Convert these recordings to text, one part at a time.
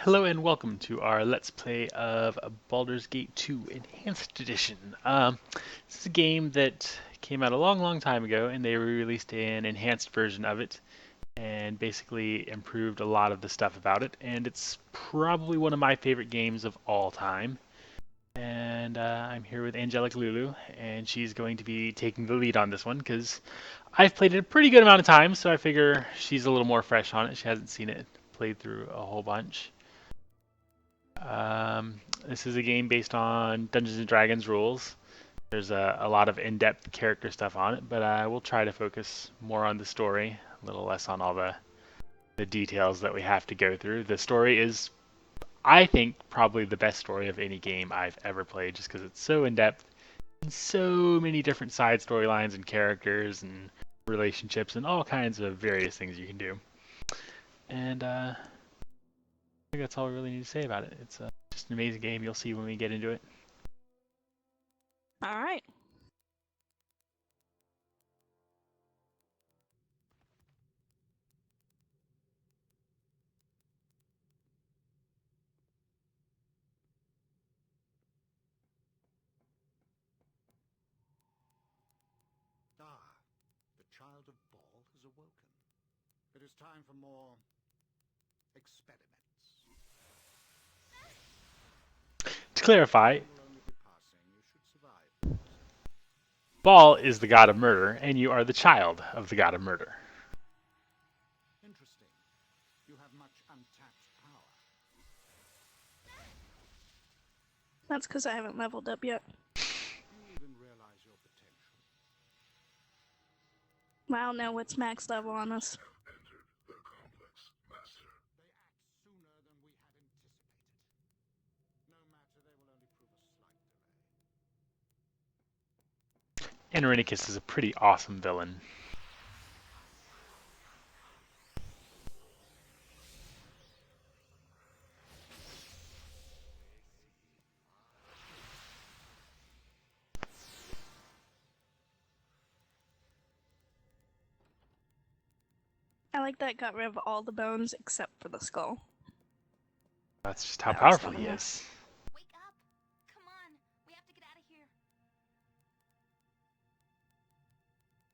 Hello and welcome to our Let's Play of Baldur's Gate 2 Enhanced Edition. This is a game that came out a long time ago, and they re-released an enhanced version of it, and basically improved a lot of the stuff about it. And it's probably one of my favorite games of all time. And I'm here with Angelliclulu, and she's going to be taking the lead on this one because I've played it a pretty good amount of times, so I figure she's a little more fresh on it. She hasn't seen it played through a whole bunch. This is a game based on Dungeons and Dragons rules. There's a lot of in-depth character stuff on it, but we'll try to focus more on the story, a little less on all the details that we have to go through. The story is, I think, probably the best story of any game I've ever played, just because it's so in-depth and so many different side storylines and characters and relationships and all kinds of various things you can do. And I think that's all we really need to say about it. It's just an amazing game. You'll see when we get into it. All right. Ah, the child of Ball has awoken. It is time for more experiments. To clarify, You will only be passing. You should survive. Baal is the god of murder, and you are the child of the god of murder. Interesting. You have much untapped power. That's because I haven't leveled up yet. Do you even realize your potential? I don't know what's max level on us. They act sooner than we had anticipated. No matter, they will only prove a slight delay. And Rennicus is a pretty awesome villain. I like that got rid of all the bones except for the skull. That's just how That was powerful he fun. is. Wake up! Come on, we have to get out of here.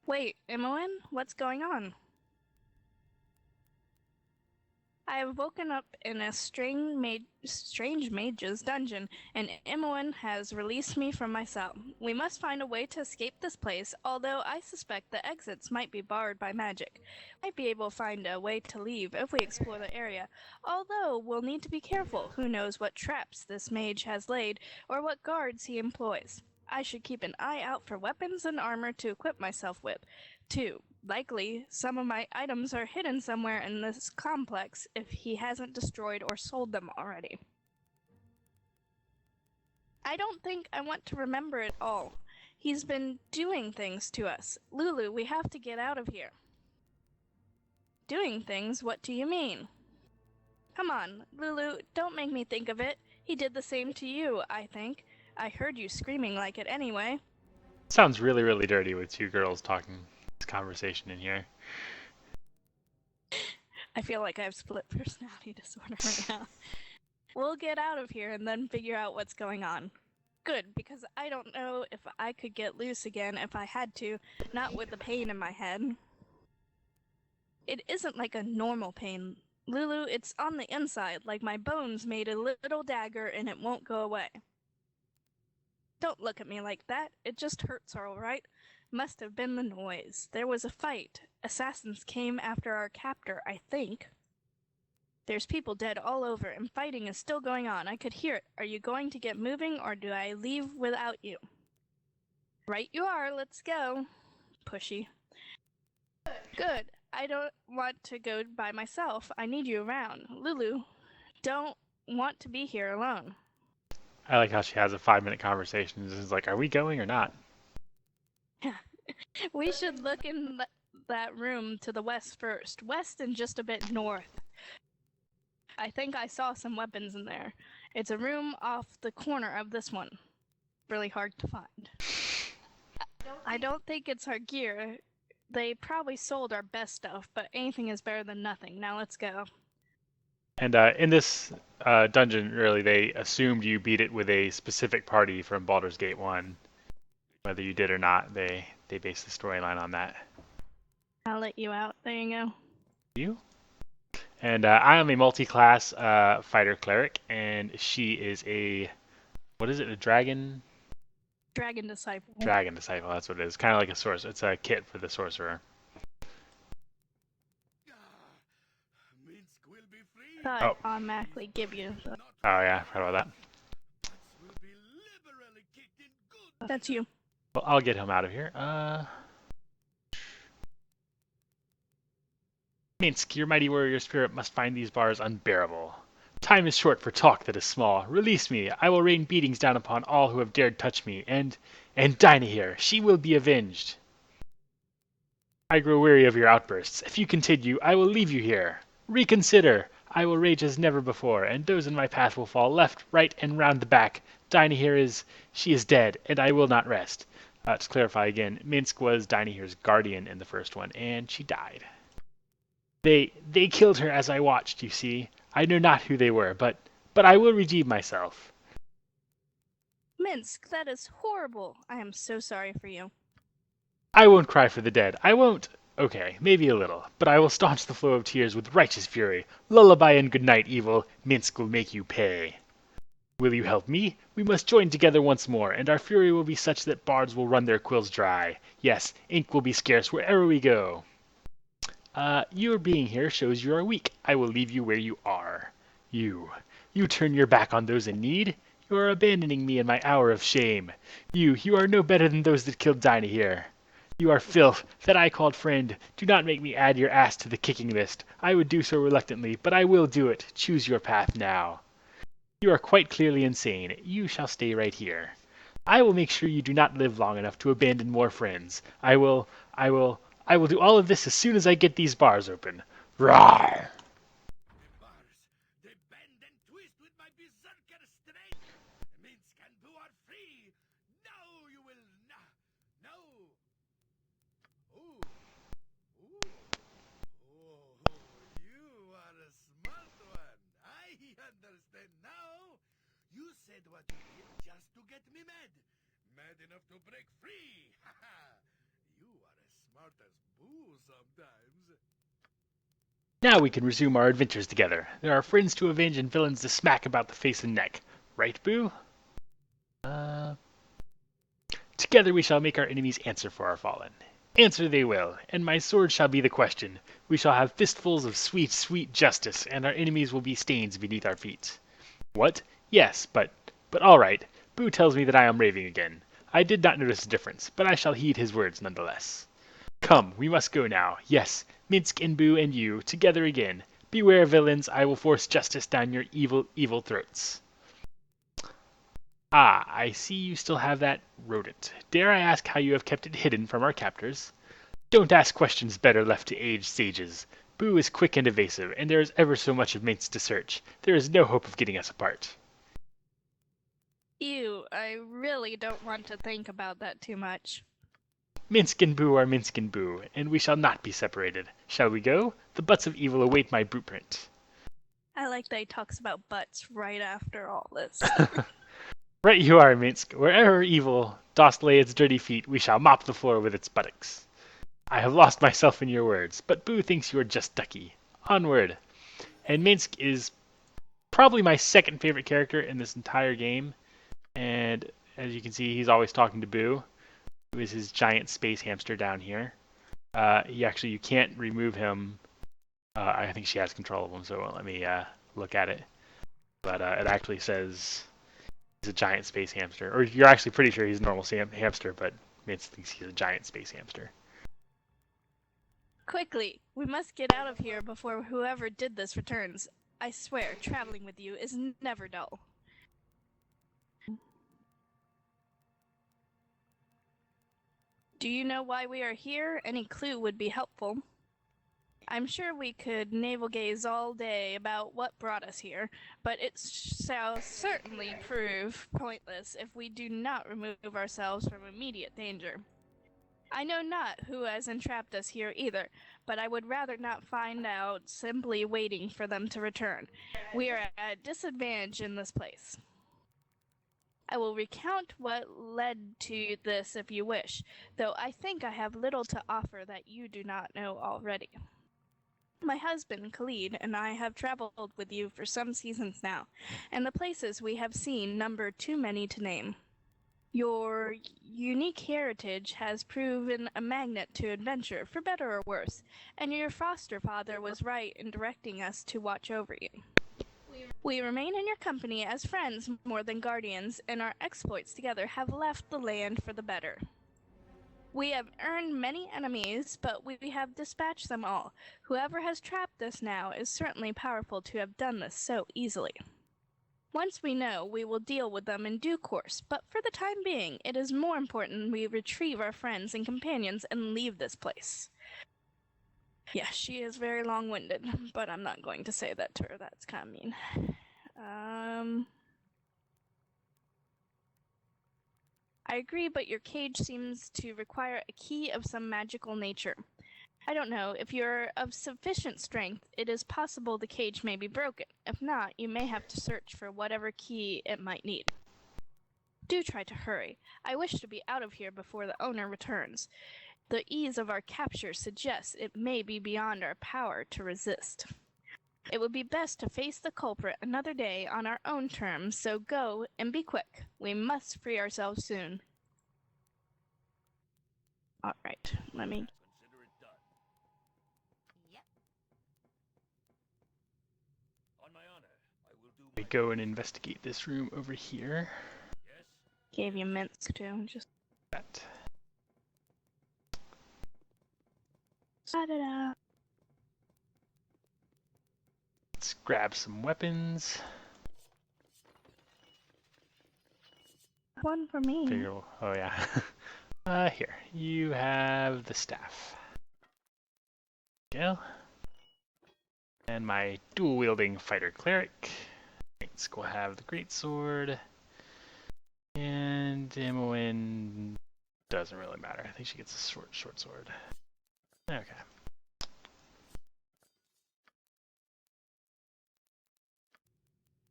Wait, Imoen? What's going on? I have woken up in a strange mage's dungeon, and Imoen has released me from my cell. We must find a way to escape this place, although I suspect the exits might be barred by magic. Might be able to find a way to leave if we explore the area, although we'll need to be careful. Who knows what traps this mage has laid, or what guards he employs. I should keep an eye out for weapons and armor to equip myself with. 2. Likely, some of my items are hidden somewhere in this complex if he hasn't destroyed or sold them already. I don't think I want to remember it all. He's been doing things to us. Lulu, we have to get out of here. Doing things? What do you mean? Come on, Lulu, don't make me think of it. He did the same to you, I think. I heard you screaming like it anyway. Sounds really, really dirty with two girls talking this conversation in here. I feel like I have split personality disorder right now. We'll get out of here and then figure out what's going on. Good, because I don't know if I could get loose again if I had to, not with the pain in my head. It isn't like a normal pain. Lulu, it's on the inside, like my bones made a little dagger and it won't go away. Don't look at me like that. It just hurts, all right. Must have been the noise. There was a fight. Assassins came after our captor, I think. There's people dead all over, and fighting is still going on. I could hear it. Are you going to get moving, or do I leave without you? Right you are. Let's go. Pushy. Good. I don't want to go by myself. I need you around. Lulu, don't want to be here alone. I like how she has a 5-minute conversation and is like, are we going or not? We should look in that room to the west first. West and just a bit north. I think I saw some weapons in there. It's a room off the corner of this one. Really hard to find. I don't think it's our gear. They probably sold our best stuff, but anything is better than nothing. Now let's go. And in this dungeon, really, they assumed you beat it with a specific party from Baldur's Gate 1. Whether you did or not, they based the storyline on that. I'll let you out. There you go. You? And I am a multi-class fighter cleric, and she is a, what is it, a dragon? Dragon Disciple. Dragon disciple, that's what it is. Kind of like a sorcerer. It's a kit for the sorcerer. Minsk will be free. Thought Oh. automatically give you. Oh yeah, I forgot about that. Will be liberally kicked in good. That's you. Well, I'll get him out of here. Minsk, your mighty warrior spirit must find these bars unbearable. Time is short for talk that is small. Release me. I will rain beatings down upon all who have dared touch me. And Dinah here, she will be avenged. I grow weary of your outbursts. If you continue, I will leave you here. Reconsider. I will rage as never before, and those in my path will fall left, right, and round the back. Dinah here she is dead, and I will not rest. To clarify again, Minsk was Dinah here's guardian in the first one, and she died. They killed her as I watched, you see. I know not who they were, but I will redeem myself. Minsk, that is horrible. I am so sorry for you. I won't cry for the dead. I won't. Okay, maybe a little, but I will staunch the flow of tears with righteous fury. Lullaby and good night, evil. Minsk will make you pay. Will you help me? We must join together once more, and our fury will be such that bards will run their quills dry. Yes, ink will be scarce wherever we go. Your being here shows you are weak. I will leave you where you are. You turn your back on those in need? You are abandoning me in my hour of shame. You are no better than those that killed Dinah here. You are filth that I called friend. Do not make me add your ass to the kicking list. I would do so reluctantly, but I will do it. Choose your path now. You are quite clearly insane. You shall stay right here. I will make sure you do not live long enough to abandon more friends. I will do all of this as soon as I get these bars open. Rawr! The bars, they bend and twist with my berserker strength. Minsk and Boo are free. No, you will not. No. Ooh. Ooh. Oh, you are a smart one. I understand now. You said what you did just to get me mad. Mad enough to break free. Ha ha. You are as smart as Boo sometimes. Now we can resume our adventures together. There are friends to avenge and villains to smack about the face and neck. Right, Boo? Together we shall make our enemies answer for our fallen. Answer they will, and my sword shall be the question. We shall have fistfuls of sweet, sweet justice, and our enemies will be stains beneath our feet. What? Yes, but all right. Boo tells me that I am raving again. I did not notice a difference, but I shall heed his words nonetheless. Come, we must go now. Yes, Minsk and Boo and you, together again. Beware, villains, I will force justice down your evil, evil throats. Ah, I see you still have that rodent. Dare I ask how you have kept it hidden from our captors? Don't ask questions better left to aged sages. Boo is quick and evasive, and there is ever so much of Minsk to search. There is no hope of getting us apart. Ew, I really don't want to think about that too much. Minsk and Boo are Minsk and Boo, and we shall not be separated. Shall we go? The butts of evil await my blueprint. I like that he talks about butts right after all this. Right you are, Minsk. Wherever evil dost lay its dirty feet, we shall mop the floor with its buttocks. I have lost myself in your words, but Boo thinks you are just ducky. Onward. And Minsk is probably my second favorite character in this entire game. And as you can see, he's always talking to Boo, who is his giant space hamster down here. You can't remove him. I think she has control of him, so it won't let me look at it. But it actually says he's a giant space hamster. Or you're actually pretty sure he's a normal hamster, but Minsk thinks he's a giant space hamster. Quickly, we must get out of here before whoever did this returns. I swear, traveling with you is never dull. Do you know why we are here? Any clue would be helpful. I'm sure we could navel gaze all day about what brought us here, but it shall certainly prove pointless if we do not remove ourselves from immediate danger. I know not who has entrapped us here either, but I would rather not find out simply waiting for them to return. We are at a disadvantage in this place. I will recount what led to this if you wish, though I think I have little to offer that you do not know already. My husband, Khalid, and I have traveled with you for some seasons now, and the places we have seen number too many to name. Your unique heritage has proven a magnet to adventure, for better or worse, and your foster father was right in directing us to watch over you. We remain in your company as friends more than guardians, and our exploits together have left the land for the better. We have earned many enemies, but we have dispatched them all. Whoever has trapped us now is certainly powerful to have done this so easily. Once we know, we will deal with them in due course, but for the time being, it is more important we retrieve our friends and companions and leave this place. Yeah, she is very long-winded, but I'm not going to say that to her. That's kind of mean. I agree, but your cage seems to require a key of some magical nature. I don't know. If you're of sufficient strength, it is possible the cage may be broken. If not, you may have to search for whatever key it might need. Do try to hurry. I wish to be out of here before the owner returns. The ease of our capture suggests it may be beyond our power to resist. It would be best to face the culprit another day on our own terms, so go and be quick. We must free ourselves soon. Alright, let me... Consider it done. Yep. On my honor, I will do We my go and investigate this room over here. yes. Gave you mints too, just... That. Da-da-da. Let's grab some weapons. One for me. Oh yeah. Here. You have the staff. Go. And my dual-wielding fighter cleric. Thanks. We'll have the greatsword. And Imoen doesn't really matter. I think she gets a short sword. Okay.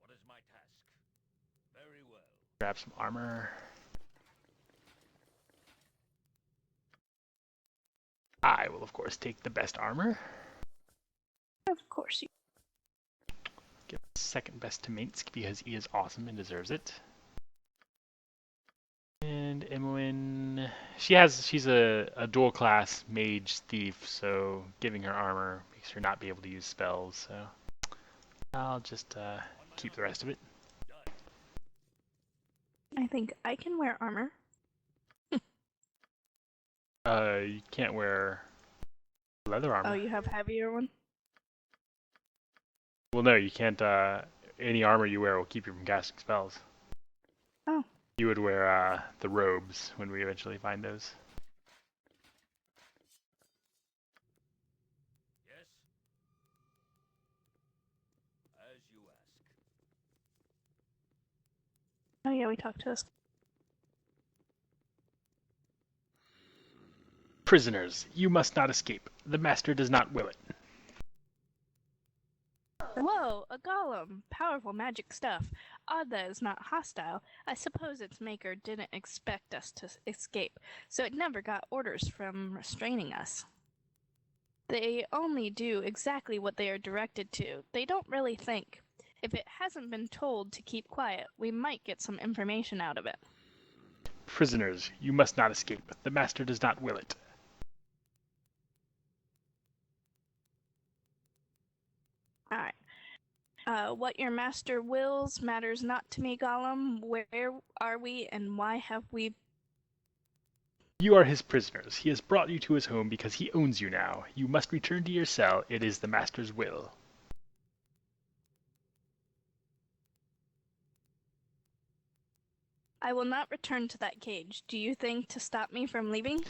What is my task? Very well. Grab some armor. I will, of course, take the best armor. Of course you... Give second best to Minsk because he is awesome and deserves it. And Imoen, she's a dual class mage thief, so giving her armor makes her not be able to use spells. So I'll just keep the rest of it. I think I can wear armor. You can't wear leather armor. Oh, you have heavier one? Well, no, you can't. Any armor you wear will keep you from casting spells. Oh. You would wear the robes when we eventually find those. Yes. As you ask. Oh yeah, we talked to us. Prisoners, you must not escape. The master does not will it. Whoa, a golem! Powerful magic stuff. Odd that it's not hostile. I suppose its maker didn't expect us to escape, so it never got orders from restraining us. They only do exactly what they are directed to. They don't really think. If it hasn't been told to keep quiet, we might get some information out of it. Prisoners, you must not escape. The master does not will it. Alright. What your master wills matters not to me, Gollum. Where are we and why have we... You are his prisoners. He has brought you to his home because he owns you now. You must return to your cell. It is the master's will. I will not return to that cage. Do you think to stop me from leaving?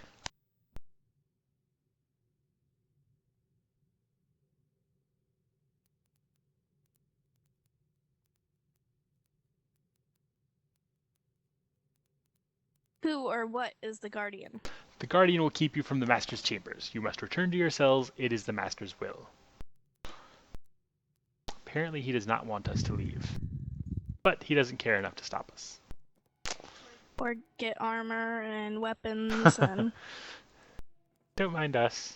Who or what is the guardian? The guardian will keep you from the master's chambers. You must return to your cells. It is the master's will. Apparently he does not want us to leave. But he doesn't care enough to stop us. Or get armor and weapons and... Don't mind us.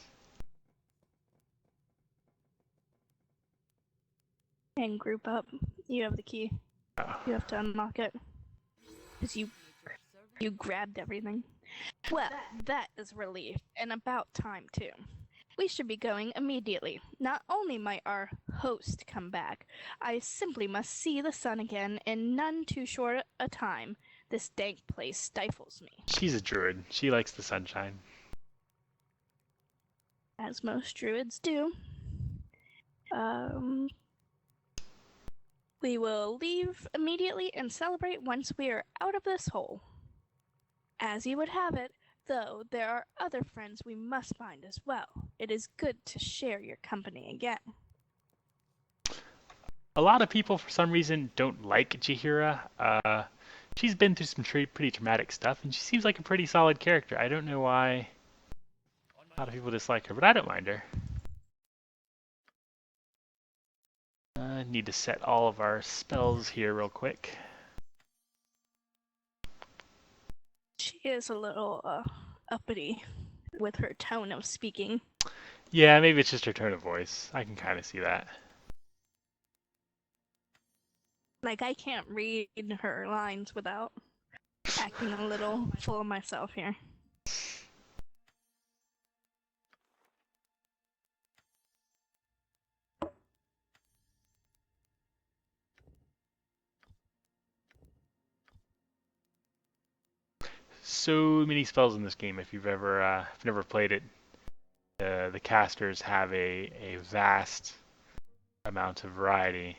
And group up. You have the key. Oh. You have to unlock it. Because you grabbed everything. Well, that is relief, and about time too. We should be going immediately. Not only might our host come back, I simply must see the sun again in none too short a time. This dank place stifles me. She's a druid. She likes the sunshine. As most druids do. We will leave immediately and celebrate once we are out of this hole. As you would have it, though, there are other friends we must find as well. It is good to share your company again. A lot of people, for some reason, don't like Jahira. She's been through some pretty traumatic stuff, and she seems like a pretty solid character. I don't know why a lot of people dislike her, but I don't mind her. I need to set all of our spells here real quick. She is a little uppity with her tone of speaking. Yeah, maybe it's just her tone of voice. I can kind of see that. Like, I can't read her lines without acting a little full of myself here. So many spells in this game. If you've never played it, the casters have a vast amount of variety.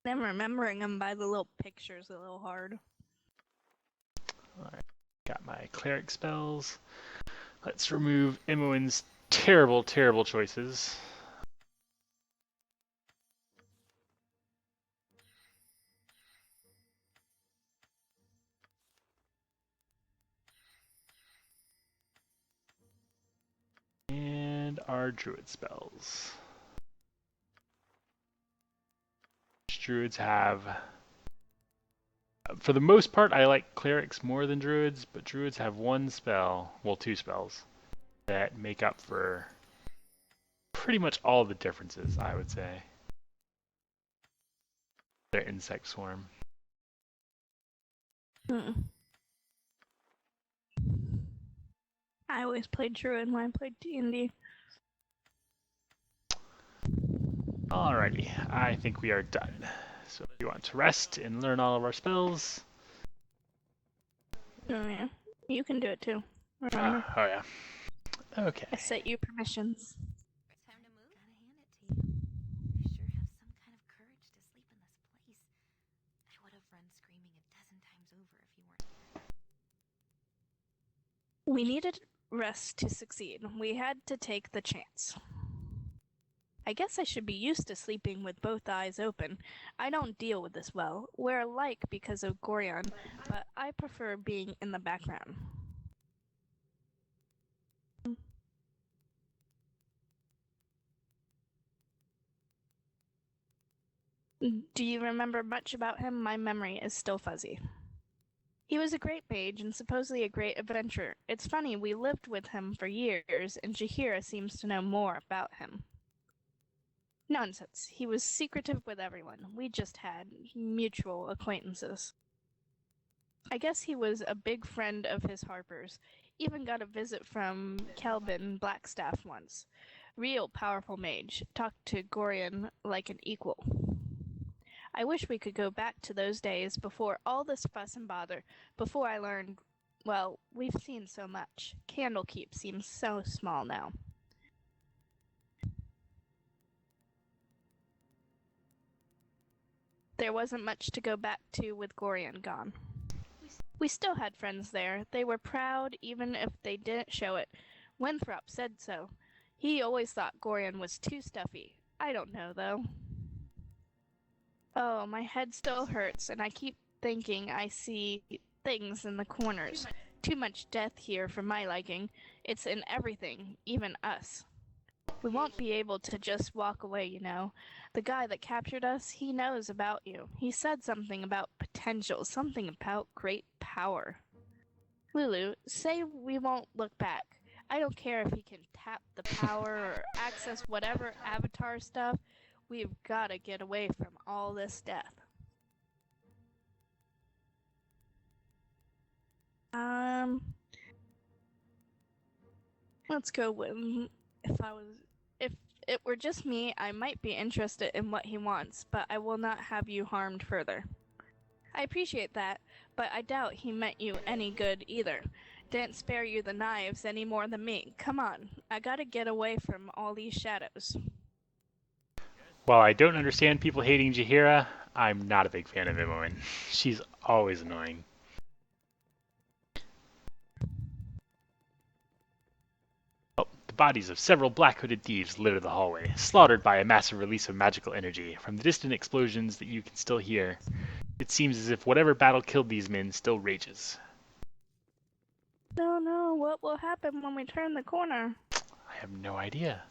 I'm remembering them by the little pictures a little hard. Alright, got my cleric spells. Let's remove Imoen's terrible, terrible choices. And our druid spells. Druids have... For the most part, I like clerics more than druids, but druids have one spell, well, two spells, that make up for pretty much all the differences, I would say. Their insect swarm. I always played druid when I played D&D. Alrighty, I think we are done. So if you want to rest and learn all of our spells... Oh yeah, you can do it too. oh yeah. Okay. I set you permissions. Time to move? Gotta hand it to you. You sure have some kind of courage to sleep in this place. I would have run screaming 1,000 times over if you weren't here. We needed rest to succeed. We had to take the chance. I guess I should be used to sleeping with both eyes open. I don't deal with this well. We're alike because of Gorion, but I prefer being in the background. Do you remember much about him? My memory is still fuzzy. He was a great mage and supposedly a great adventurer. It's funny, we lived with him for years, and Jahira seems to know more about him. Nonsense. He was secretive with everyone. We just had mutual acquaintances. I guess he was a big friend of his Harper's. Even got a visit from Kelvin Blackstaff once. Real powerful mage. Talked to Gorion like an equal. I wish we could go back to those days before all this fuss and bother, before I learned, well, we've seen so much. Candlekeep seems so small now. There wasn't much to go back to with Gorion gone. We still had friends there. They were proud even if they didn't show it. Winthrop said so. He always thought Gorion was too stuffy. I don't know, though. Oh, my head still hurts, and I keep thinking I see things in the corners. Too much death here for my liking. It's in everything, even us. We won't be able to just walk away, you know. The guy that captured us, he knows about you. He said something about potential, something about great power. Lulu, say we won't look back. I don't care if he can tap the power or access whatever avatar stuff. We've gotta get away from all this death. Let's go with if it were just me, I might be interested in what he wants, but I will not have you harmed further. I appreciate that, but I doubt he meant you any good either. Didn't spare you the knives any more than me. Come on, I gotta get away from all these shadows. While I don't understand people hating Jaheira, I'm not a big fan of Imoen. She's always annoying. Oh, the bodies of several black-hooded thieves litter the hallway, slaughtered by a massive release of magical energy. From the distant explosions that you can still hear, it seems as if whatever battle killed these men still rages. No, what will happen when we turn the corner? I have no idea.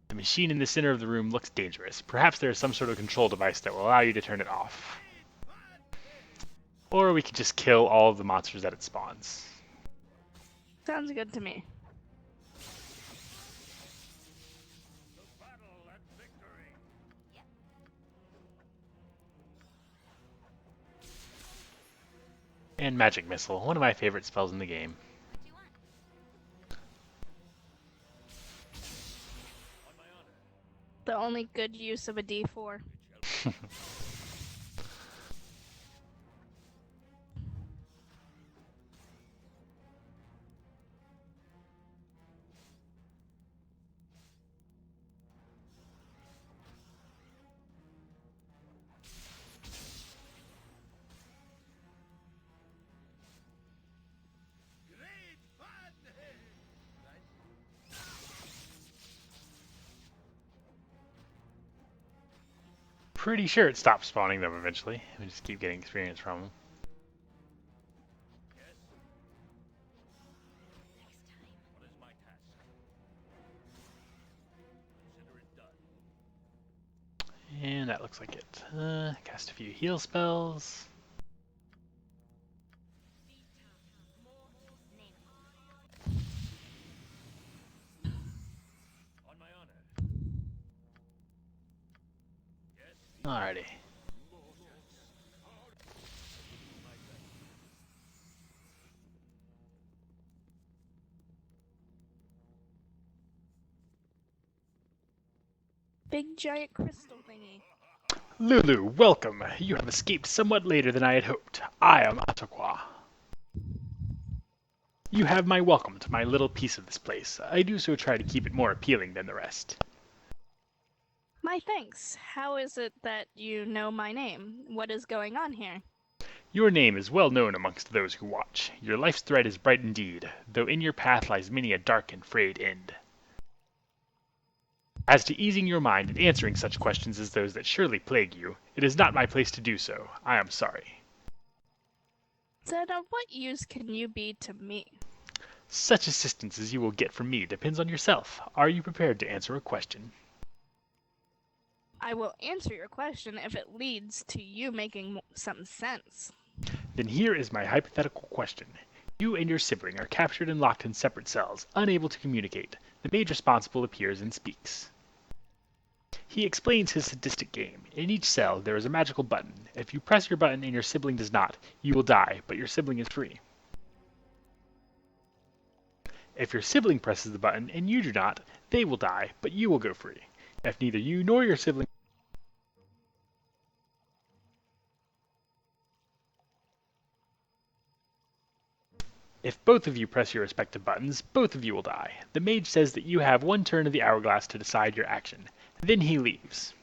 The machine in the center of the room looks dangerous. Perhaps there is some sort of control device that will allow you to turn it off. Or we could just kill all of the monsters that it spawns. Sounds good to me. And Magic Missile, one of my favorite spells in the game. What do you want? The only good use of a D4. Great fun! Right? Pretty sure it stops spawning them eventually. We just keep getting experience from them. Yes? Next time. What is my task? Consider it done. And that looks like it. Cast a few heal spells. Name. On my honor. Yes? Alrighty. Big giant crystal thingy. Lulu, welcome. You have escaped somewhat later than I had hoped. I am Ataqua. You have my welcome to my little piece of this place. I do so try to keep it more appealing than the rest. My thanks. How is it that you know my name? What is going on here? Your name is well known amongst those who watch. Your life's thread is bright indeed, though in your path lies many a dark and frayed end. As to easing your mind and answering such questions as those that surely plague you, it is not my place to do so. I am sorry. Then of what use can you be to me? Such assistance as you will get from me depends on yourself. Are you prepared to answer a question? I will answer your question if it leads to you making some sense. Then here is my hypothetical question. You and your sibling are captured and locked in separate cells, unable to communicate. The mage responsible appears and speaks. He explains his sadistic game. In each cell, there is a magical button. If you press your button and your sibling does not, you will die, but your sibling is free. If your sibling presses the button and you do not, they will die, but you will go free. If neither you nor your sibling If both of you press your respective buttons, both of you will die. The mage says that you have one turn of the hourglass to decide your action. Then he leaves.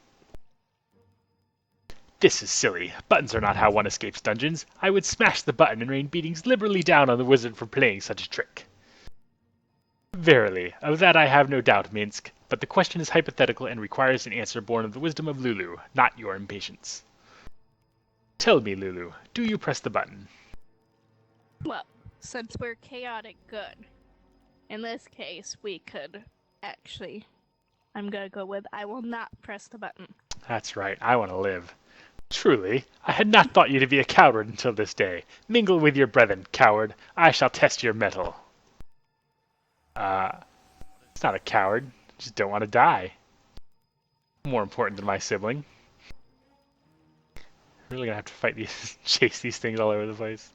This is silly. Buttons are not how one escapes dungeons. I would smash the button and rain beatings liberally down on the wizard for playing such a trick. Verily, of that I have no doubt, Minsk, but the question is hypothetical and requires an answer born of the wisdom of Lulu, not your impatience. Tell me, Lulu, do you press the button? Well, since we're chaotic good, in this case, we could actually. I'm gonna go with I will not press the button. That's right, I want to live. Truly, I had not thought you to be a coward until this day. Mingle with your brethren, coward. I shall test your mettle. It's not a coward. Just don't want to die. More important than my sibling. Really gonna have to fight these, chase these things all over the place.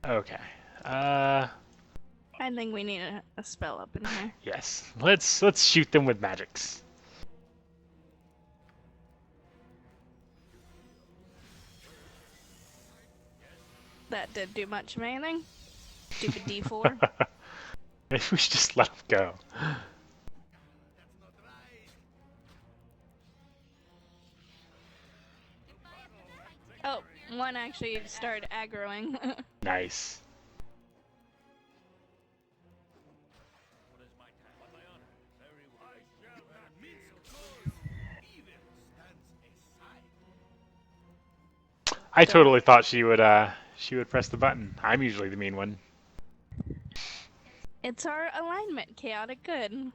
Okay. I think we need a spell up in here. Yes. Let's shoot them with magics. That didn't do much of anything. Stupid D4. Maybe we should just let them go. Oh, one actually started aggroing. Nice. I totally thought she would press the button. I'm usually the mean one. It's our alignment, chaotic good.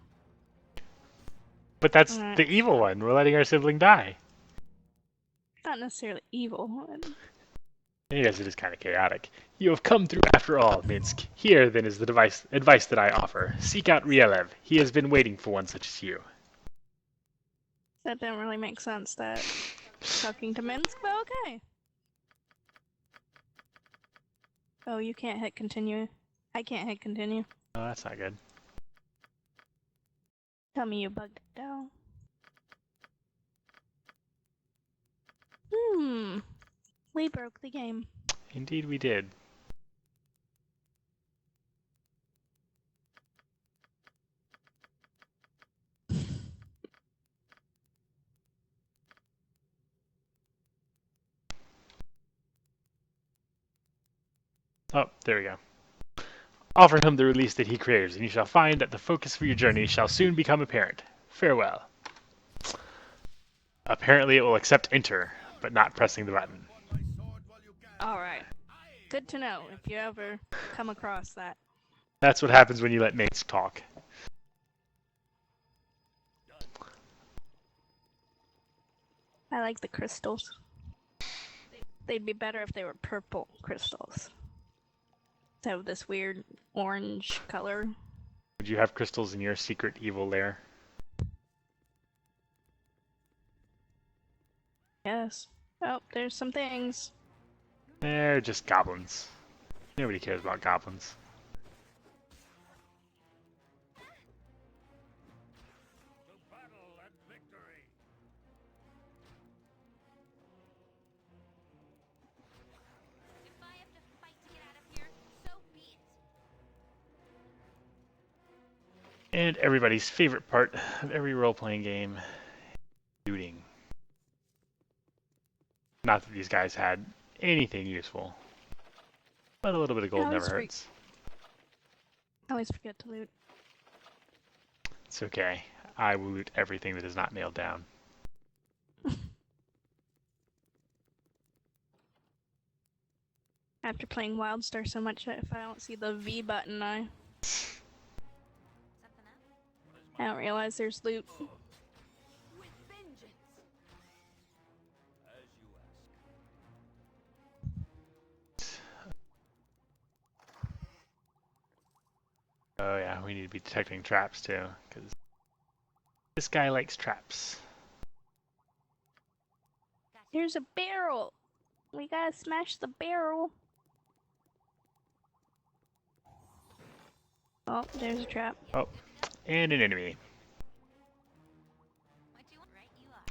But that's the evil one. We're letting our sibling die. Not necessarily evil. Yes, it is kind of chaotic. You have come through after all, Minsk. Here, then, is the advice that I offer. Seek out Rielev. He has been waiting for one such as you. That didn't really make sense, that talking to Minsk, but okay. Oh, you can't hit continue. I can't hit continue. Oh, that's not good. Tell me you bugged it down. We broke the game. Indeed we did. Oh, there we go. Offer him the release that he craves, and you shall find that the focus for your journey shall soon become apparent. Farewell. Apparently it will accept enter, but not pressing the button. Alright. Good to know if you ever come across that. That's what happens when you let mates talk. I like the crystals. They'd be better if they were purple crystals. They have this weird orange color. Would you have crystals in your secret evil lair? Yes. Oh, there's some things. They're just goblins. Nobody cares about goblins. If I have to fight to get out of here, so be it. And everybody's favorite part of every role-playing game, looting. Not that these guys had anything useful, but a little bit of gold never hurts. I always forget to loot. It's okay. I will loot everything that is not nailed down. After playing WildStar so much, if I don't see the V button, I Something up? don't realize there's loot. With vengeance. Oh yeah, we need to be detecting traps too, because this guy likes traps. Here's a barrel! We gotta smash the barrel! Oh, there's a trap. Oh, and an enemy. What you want? Right you are.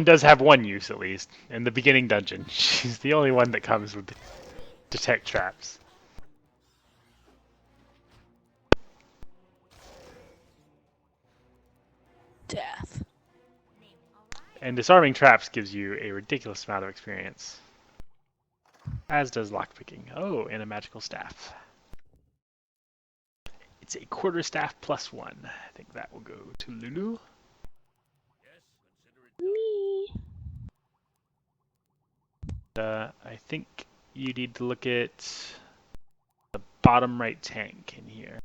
M1 does have one use at least, in the beginning dungeon. She's the only one that comes with detect traps. Death. And disarming traps gives you a ridiculous amount of experience. As does lockpicking. Oh, and a magical staff. It's a quarter staff plus 1. I think that will go to Lulu. I think you need to look at the bottom right tank in here.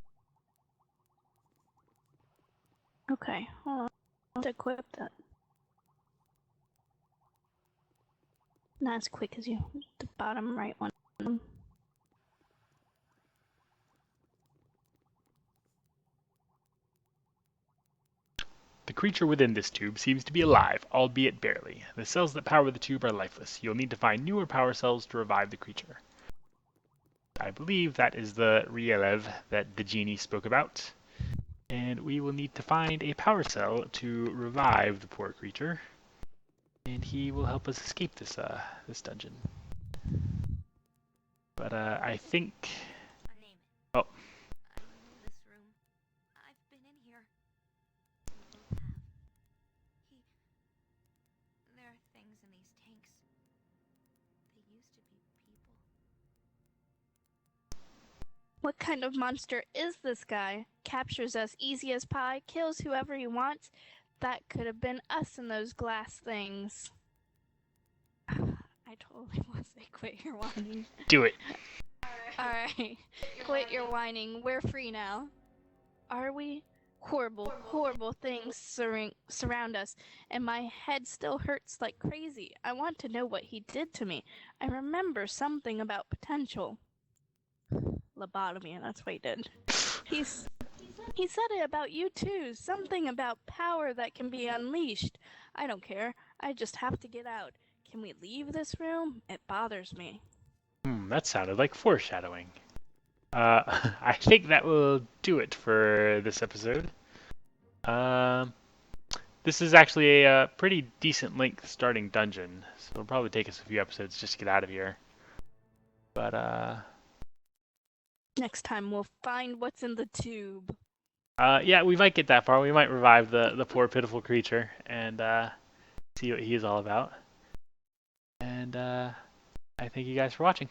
Okay, hold on. Let's equip that. Not as quick as you. The bottom right one. The creature within this tube seems to be alive, albeit barely. The cells that power the tube are lifeless. You'll need to find newer power cells to revive the creature. I believe that is the Rielev that the genie spoke about. And we will need to find a power cell to revive the poor creature. And he will help us escape this dungeon. But I think... Name it. Oh. I know this room. I've been in here. We both have. There are things in these tanks. They used to be people. What kind of monster is this guy? Captures us easy as pie, kills whoever he wants. That could have been us in those glass things. I totally want to say quit your whining. Do it. Alright, quit your whining. We're free now. Are we? Horrible, horrible things surround us, and my head still hurts like crazy. I want to know what he did to me. I remember something about potential. Lobotomy, that's what he did. He said it about you too. Something about power that can be unleashed. I don't care. I just have to get out. Can we leave this room? It bothers me. That sounded like foreshadowing. I think that will do it for this episode. This is actually a pretty decent length starting dungeon, so it'll probably take us a few episodes just to get out of here. But Next time we'll find what's in the tube. yeah, we might get that far. We might revive the poor pitiful creature and see what he is all about. And I thank you guys for watching.